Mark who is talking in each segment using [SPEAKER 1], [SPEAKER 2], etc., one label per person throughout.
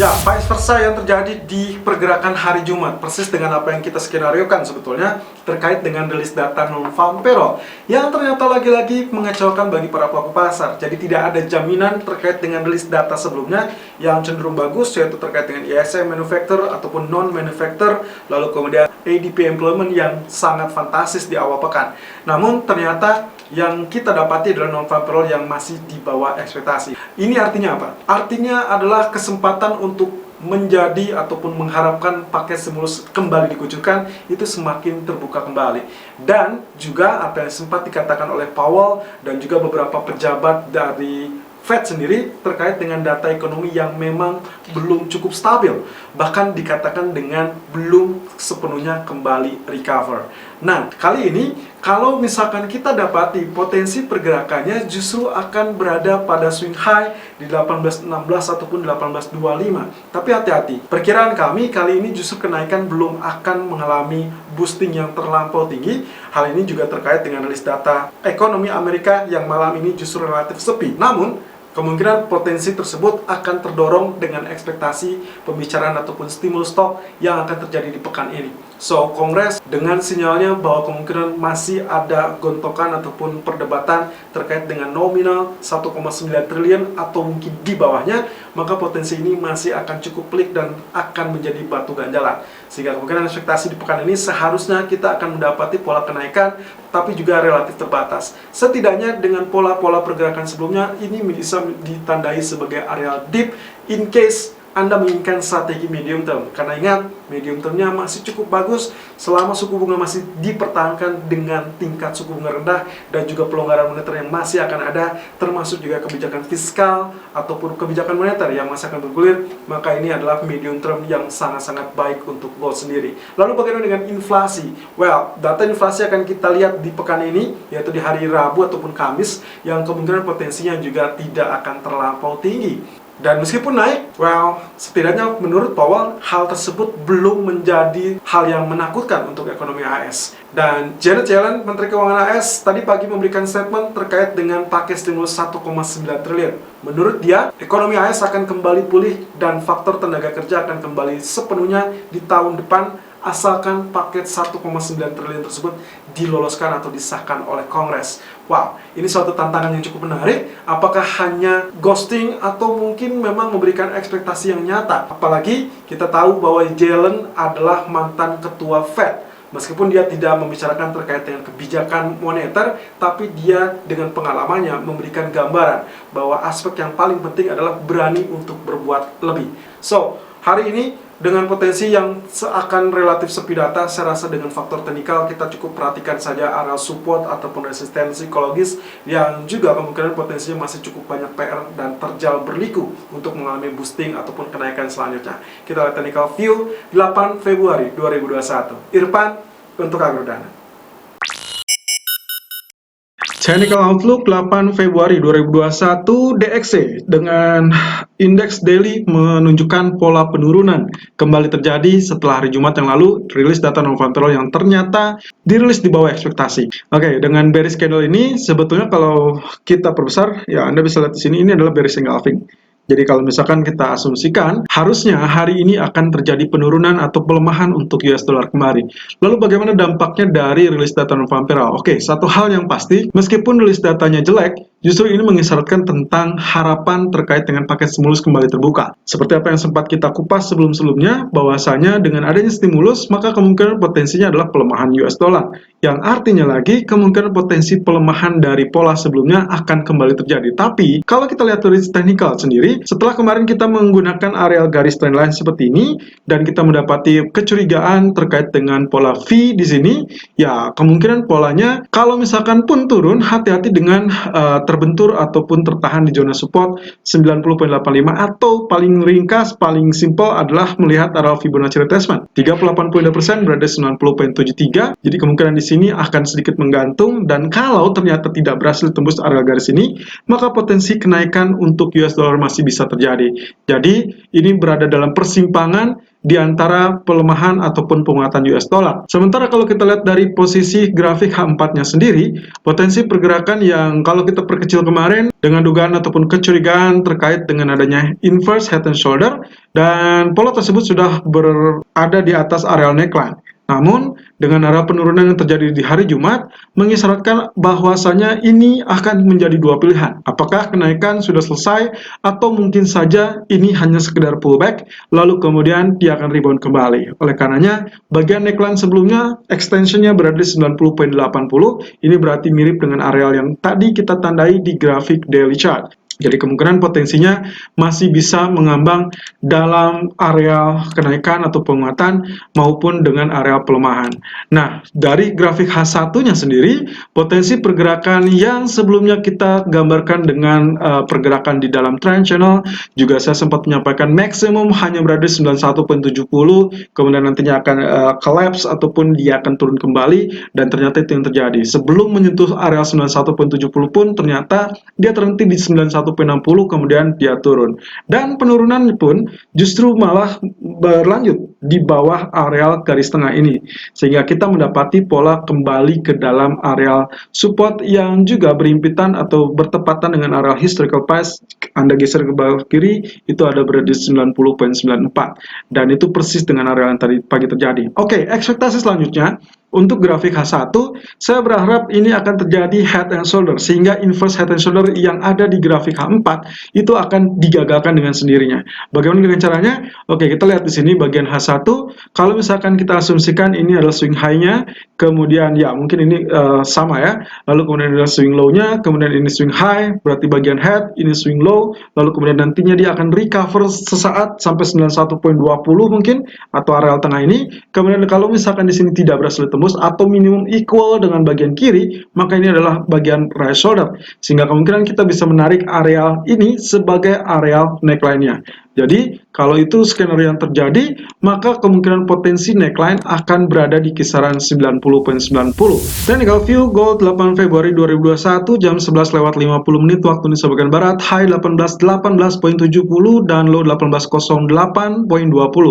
[SPEAKER 1] Ya, vice versa yang terjadi di pergerakan hari Jumat, persis dengan apa yang kita skenariokan sebetulnya terkait dengan rilis data non-farm payroll yang ternyata lagi-lagi mengecewakan bagi para pelaku pasar. Jadi tidak ada jaminan terkait dengan rilis data sebelumnya yang cenderung bagus, yaitu terkait dengan ISM manufacturer ataupun non-manufacturer, lalu kemudian ADP employment yang sangat fantastis di awal pekan. Namun ternyata yang kita dapati adalah non-farm payroll yang masih di bawah ekspektasi. Ini artinya apa? Artinya adalah kesempatan untuk menjadi ataupun mengharapkan paket stimulus kembali dikucurkan itu semakin terbuka kembali. Dan juga apa yang sempat dikatakan oleh Powell dan juga beberapa pejabat dari Fed sendiri terkait dengan data ekonomi yang memang belum cukup stabil, bahkan dikatakan dengan belum sepenuhnya kembali recover. Nah, kali ini kalau misalkan kita dapati potensi pergerakannya justru akan berada pada swing high di 1816 ataupun 1825. Tapi hati-hati, perkiraan kami kali ini justru kenaikan belum akan mengalami boosting yang terlampau tinggi. Hal ini juga terkait dengan rilis data ekonomi Amerika yang malam ini justru relatif sepi. Namun, kemungkinan potensi tersebut akan terdorong dengan ekspektasi pembicaraan ataupun stimulus stok yang akan terjadi di pekan ini. So, Kongres dengan sinyalnya bahwa kemungkinan masih ada gontokan ataupun perdebatan terkait dengan nominal 1,9 triliun atau mungkin di bawahnya, maka potensi ini masih akan cukup pelik dan akan menjadi batu ganjalan. Sehingga kemungkinan ekspektasi di pekan ini seharusnya kita akan mendapati pola kenaikan, tapi juga relatif terbatas. Setidaknya dengan pola-pola pergerakan sebelumnya, ini bisa ditandai sebagai area dip in case Anda menginginkan strategi medium term. Karena ingat, medium termnya masih cukup bagus selama suku bunga masih dipertahankan dengan tingkat suku bunga rendah dan juga pelonggaran moneter yang masih akan ada, termasuk juga kebijakan fiskal ataupun kebijakan moneter yang masih akan bergulir, maka ini adalah medium term yang sangat-sangat baik untuk gold sendiri. Lalu bagaimana dengan inflasi? Well, data inflasi akan kita lihat di pekan ini, yaitu di hari Rabu ataupun Kamis, yang kemungkinan potensinya juga tidak akan terlampau tinggi. Dan meskipun naik, well, setidaknya menurut Powell, hal tersebut belum menjadi hal yang menakutkan untuk ekonomi AS. Dan Janet Yellen, Menteri Keuangan AS, tadi pagi memberikan statement terkait dengan paket stimulus 1,9 triliun. Menurut dia, ekonomi AS akan kembali pulih dan faktor tenaga kerja akan kembali sepenuhnya di tahun depan, asalkan paket 1,9 triliun tersebut diloloskan atau disahkan oleh Kongres. Wow, ini suatu tantangan yang cukup menarik. Apakah hanya ghosting atau mungkin memang memberikan ekspektasi yang nyata? Apalagi kita tahu bahwa Yellen adalah mantan ketua Fed. Meskipun dia tidak membicarakan terkait dengan kebijakan moneter, tapi dia dengan pengalamannya memberikan gambaran bahwa aspek yang paling penting adalah berani untuk berbuat lebih. So, hari ini dengan potensi yang seakan relatif sepi data, saya rasa dengan faktor teknikal kita cukup perhatikan saja area support ataupun resistensi psikologis yang juga kemungkinan potensinya masih cukup banyak PR dan terjal berliku untuk mengalami boosting ataupun kenaikan selanjutnya. Kita lihat technical view 8 Februari 2021. Irfan untuk Agrodana. Technical Outlook 8 Februari 2021 DXY dengan indeks daily menunjukkan pola penurunan kembali terjadi setelah hari Jumat yang lalu rilis data non-farm payroll yang ternyata dirilis di bawah ekspektasi. Oke, dengan bearish candle ini sebetulnya kalau kita perbesar, ya Anda bisa lihat di sini ini adalah bearish engulfing. Jadi kalau misalkan kita asumsikan, harusnya hari ini akan terjadi penurunan atau pelemahan untuk US dollar kembali. Lalu bagaimana dampaknya dari rilis data non-farm payroll? Oke, satu hal yang pasti, meskipun rilis datanya jelek, justru ini mengisyaratkan tentang harapan terkait dengan paket stimulus kembali terbuka. Seperti apa yang sempat kita kupas sebelum-sebelumnya, bahwasanya dengan adanya stimulus, maka kemungkinan potensinya adalah pelemahan US dollar. Yang artinya lagi, kemungkinan potensi pelemahan dari pola sebelumnya akan kembali terjadi. Tapi, kalau kita lihat dari technical sendiri, setelah kemarin kita menggunakan areal garis trendline seperti ini, dan kita mendapati kecurigaan terkait dengan pola V di sini, ya kemungkinan polanya, kalau misalkan pun turun, hati-hati dengan terbentur ataupun tertahan di zona support 90.85 atau paling ringkas, paling simple adalah melihat area Fibonacci retracement 38.2% berada 90.73. Jadi kemungkinan di sini akan sedikit menggantung, dan kalau ternyata tidak berhasil tembus area garis ini, maka potensi kenaikan untuk US dollar masih masih bisa terjadi. Jadi ini berada dalam persimpangan di antara pelemahan ataupun penguatan US dollar. Sementara kalau kita lihat dari posisi grafik H4-nya sendiri, potensi pergerakan yang kalau kita perkecil kemarin dengan dugaan ataupun kecurigaan terkait dengan adanya inverse head and shoulder, dan pola tersebut sudah berada di atas areal neckline. Namun, dengan arah penurunan yang terjadi di hari Jumat, mengisyaratkan bahwasanya ini akan menjadi dua pilihan. Apakah kenaikan sudah selesai, atau mungkin saja ini hanya sekedar pullback, lalu kemudian dia akan rebound kembali. Oleh karenanya, bagian neckline sebelumnya, extensionnya berada di 90.80, ini berarti mirip dengan areal yang tadi kita tandai di grafik daily chart. Jadi kemungkinan potensinya masih bisa mengambang dalam area kenaikan atau penguatan maupun dengan area pelemahan. Nah, dari grafik H1-nya sendiri, potensi pergerakan yang sebelumnya kita gambarkan dengan pergerakan di dalam trend channel, juga saya sempat menyampaikan maksimum hanya berada di 91.70, kemudian nantinya akan collapse ataupun dia akan turun kembali, dan ternyata itu yang terjadi. Sebelum menyentuh area 91.70 pun ternyata dia terhenti di 91.60, kemudian dia turun. Dan penurunan pun justru malah berlanjut di bawah areal garis tengah ini, sehingga kita mendapati pola kembali ke dalam areal support yang juga berimpitan atau bertepatan dengan areal historical price. Anda geser ke bawah kiri, itu ada berada di 90.94, dan itu persis dengan area yang tadi pagi terjadi. Oke, ekspektasi selanjutnya untuk grafik H1, saya berharap ini akan terjadi head and shoulder, sehingga inverse head and shoulder yang ada di grafik H4 itu akan digagalkan dengan sendirinya. Bagaimana dengan caranya? Oke, kita lihat di sini bagian H1. Kalau misalkan kita asumsikan ini adalah swing high-nya, kemudian ya mungkin ini sama ya, lalu kemudian adalah swing low-nya, kemudian ini swing high, berarti bagian head, ini swing low, lalu kemudian nantinya dia akan recover sesaat sampai 91.20 mungkin, atau areal tengah ini. Kemudian kalau misalkan di sini tidak berhasil tembus atau minimum equal dengan bagian kiri, maka ini adalah bagian right shoulder, sehingga kemungkinan kita bisa menarik areal ini sebagai areal neckline-nya. Jadi, kalau itu skenario yang terjadi, maka kemungkinan potensi neckline akan berada di kisaran 90.90. Technical view gold 8 Februari 2021 jam 11:50 waktu Indonesia bagian Barat, high 18.70 dan low 18.08.20,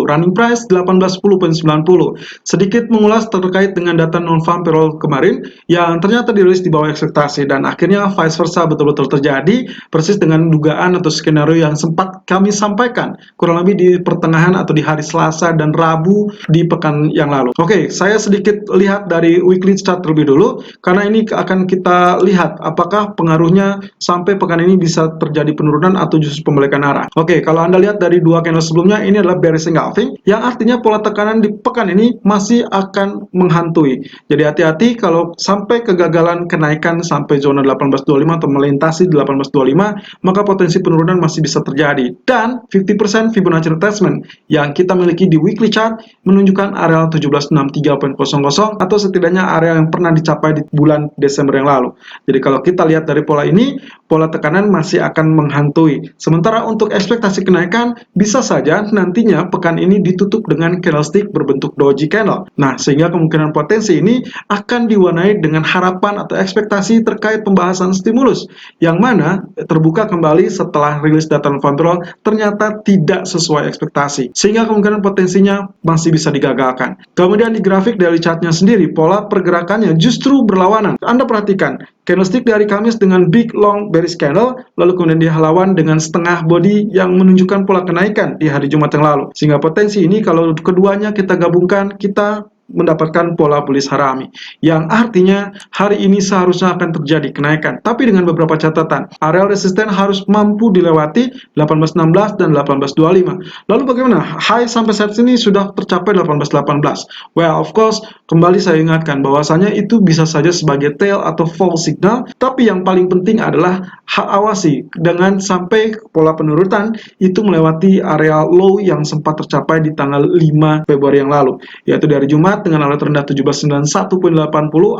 [SPEAKER 1] running price 18.10.90. Sedikit mengulas terkait dengan data non-farm payroll kemarin yang ternyata dirilis di bawah ekspektasi, dan akhirnya vice versa betul-betul terjadi persis dengan dugaan atau skenario yang sempat kami sampaikan kurang lebih di pertengahan atau di hari Selasa dan Rabu di pekan yang lalu. Oke, saya sedikit lihat dari weekly chart terlebih dulu, karena ini akan kita lihat apakah pengaruhnya sampai pekan ini bisa terjadi penurunan atau justru pembalikan arah. Oke, kalau Anda lihat dari dua candle sebelumnya, ini adalah bearish engulfing, yang artinya pola tekanan di pekan ini masih akan menghantui. Jadi hati-hati kalau sampai kegagalan kenaikan sampai zona 18.25 atau melintasi 18.25, maka potensi penurunan masih bisa terjadi. Dan 50% Fibonacci retracement yang kita miliki di weekly chart menunjukkan area 1763.00 atau setidaknya area yang pernah dicapai di bulan Desember yang lalu. Jadi kalau kita lihat dari pola ini, pola tekanan masih akan menghantui. Sementara untuk ekspektasi kenaikan, bisa saja nantinya pekan ini ditutup dengan candlestick berbentuk doji candle. Nah, sehingga kemungkinan potensi ini akan diwarnai dengan harapan atau ekspektasi terkait pembahasan stimulus, yang mana terbuka kembali setelah rilis data non-farm payroll ternyata tidak sesuai ekspektasi, sehingga kemungkinan potensinya masih bisa digagalkan. Kemudian di grafik daily chart-nya sendiri, pola pergerakannya justru berlawanan. Anda perhatikan, candlestick di hari Kamis dengan big long bearish candle, lalu kemudian dilawan dengan setengah body yang menunjukkan pola kenaikan di hari Jumat yang lalu. Sehingga potensi ini kalau keduanya kita gabungkan, kita mendapatkan pola bullish harami, yang artinya hari ini seharusnya akan terjadi kenaikan, tapi dengan beberapa catatan. Area resisten harus mampu dilewati 18.16 dan 18.25. Lalu bagaimana? High sampai saat ini sudah tercapai 18.18. Well, of course, kembali saya ingatkan bahwasanya itu bisa saja sebagai tail atau fall signal, tapi yang paling penting adalah awasi dengan sampai pola penurunan itu melewati area low yang sempat tercapai di tanggal 5 Februari yang lalu, yaitu dari Jumat dengan area terendah 1791.80,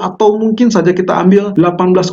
[SPEAKER 1] atau mungkin saja kita ambil 18.00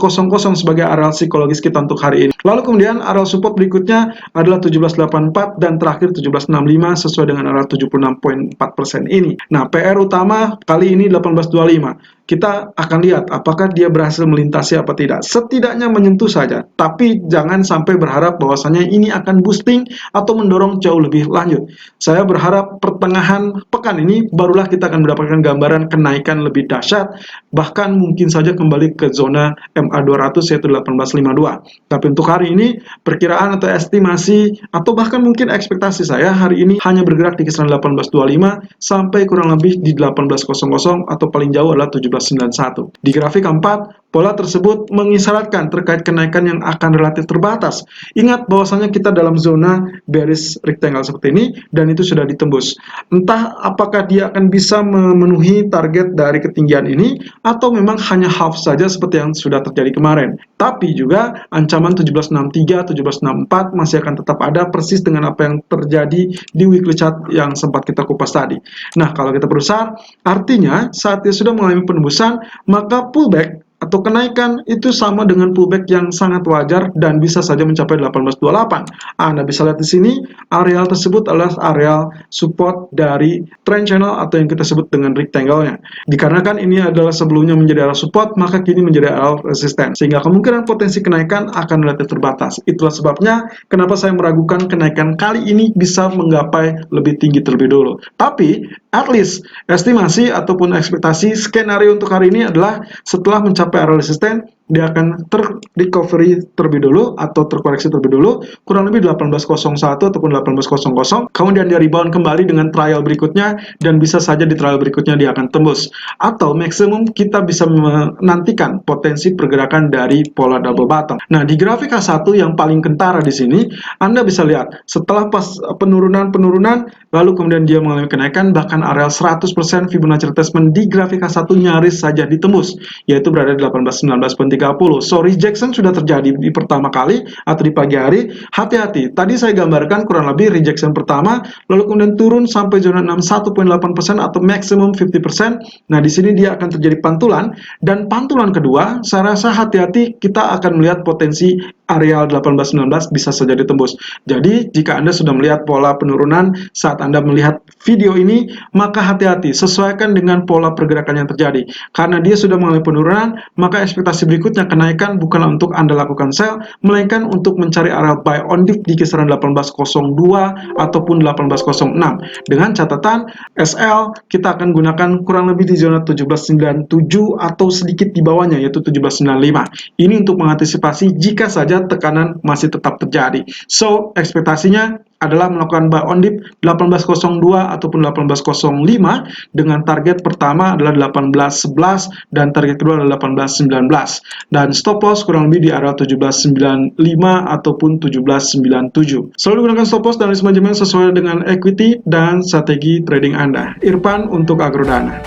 [SPEAKER 1] sebagai area psikologis kita untuk hari ini. Lalu kemudian area support berikutnya adalah 17.84 dan terakhir 17.65 sesuai dengan area 76.4% ini. Nah, PR utama kali ini 18.25. kita akan lihat apakah dia berhasil melintasi apa tidak. Setidaknya menyentuh saja, tapi jangan sampai berharap bahwasanya ini akan boosting atau mendorong jauh lebih lanjut. Saya berharap pertengahan pekan ini barulah kita akan mendapatkan gambaran kenaikan lebih dahsyat, bahkan mungkin saja kembali ke zona MA200 yaitu 1852. Tapi untuk hari ini perkiraan atau estimasi atau bahkan mungkin ekspektasi saya hari ini hanya bergerak di kisaran 1825 sampai kurang lebih di 1800 atau paling jauh adalah 1791. Di grafik keempat, pola tersebut mengisyaratkan terkait kenaikan yang akan relatif terbatas. Ingat bahwasanya kita dalam zona bearish rectangle seperti ini dan itu sudah ditembus. Entah apakah dia akan bisa memenuhi target dari ketinggian ini atau memang hanya half saja seperti yang sudah terjadi kemarin. Tapi juga ancaman 1763, 1764 masih akan tetap ada persis dengan apa yang terjadi di weekly chart yang sempat kita kupas tadi. Nah, kalau kita berusaha, artinya saat dia sudah mengalami penembusan, maka pullback atau kenaikan itu sama dengan pullback yang sangat wajar dan bisa saja mencapai 1828. Anda bisa lihat di sini, areal tersebut adalah areal support dari trend channel atau yang kita sebut dengan rectangle-nya. Dikarenakan ini adalah sebelumnya menjadi area support, maka kini menjadi area resisten. Sehingga kemungkinan potensi kenaikan akan relatif terbatas. Itulah sebabnya kenapa saya meragukan kenaikan kali ini bisa menggapai lebih tinggi terlebih dulu. Tapi, at least, estimasi ataupun ekspektasi skenario untuk hari ini adalah setelah mencapai area resisten, dia akan recovery terlebih dulu atau terkoreksi terlebih dulu kurang lebih 1801 ataupun 1800, kemudian dia rebound kembali dengan trial berikutnya dan bisa saja di trial berikutnya dia akan tembus atau maksimum kita bisa menantikan potensi pergerakan dari pola double bottom. Nah, di grafik H1 yang paling kentara di sini Anda bisa lihat setelah pas penurunan lalu kemudian dia mengalami kenaikan, bahkan area 100% Fibonacci retracement di grafik H1 nyaris saja ditembus, yaitu berada di 1819.30. So, rejection sudah terjadi di pertama kali atau di pagi hari. Hati-hati, tadi saya gambarkan kurang lebih rejection pertama, lalu kemudian turun sampai zona 61.8% atau maksimum 50%. Nah, di sini dia akan terjadi pantulan, dan pantulan kedua, saya rasa hati-hati kita akan melihat potensi areal 1819 bisa saja ditembus. Jadi, jika Anda sudah melihat pola penurunan saat Anda melihat video ini, maka hati-hati, sesuaikan dengan pola pergerakan yang terjadi. Karena dia sudah mengalami penurunan, maka ekspektasi berikutnya kenaikan bukanlah untuk Anda lakukan sell, melainkan untuk mencari area buy on dip di kisaran 1802 ataupun 1806. Dengan catatan, SL kita akan gunakan kurang lebih di zona 1797 atau sedikit di bawahnya, yaitu 1795. Ini untuk mengantisipasi jika saja tekanan masih tetap terjadi. So, ekspektasinya adalah melakukan buy on dip 1802 ataupun 1805 dengan target pertama adalah 1811 dan target kedua adalah 1819 dan stop loss kurang lebih di area 1795 ataupun 1797. Selalu gunakan stop loss dan risk management sesuai dengan equity dan strategi trading Anda. Irfan untuk Agrodana.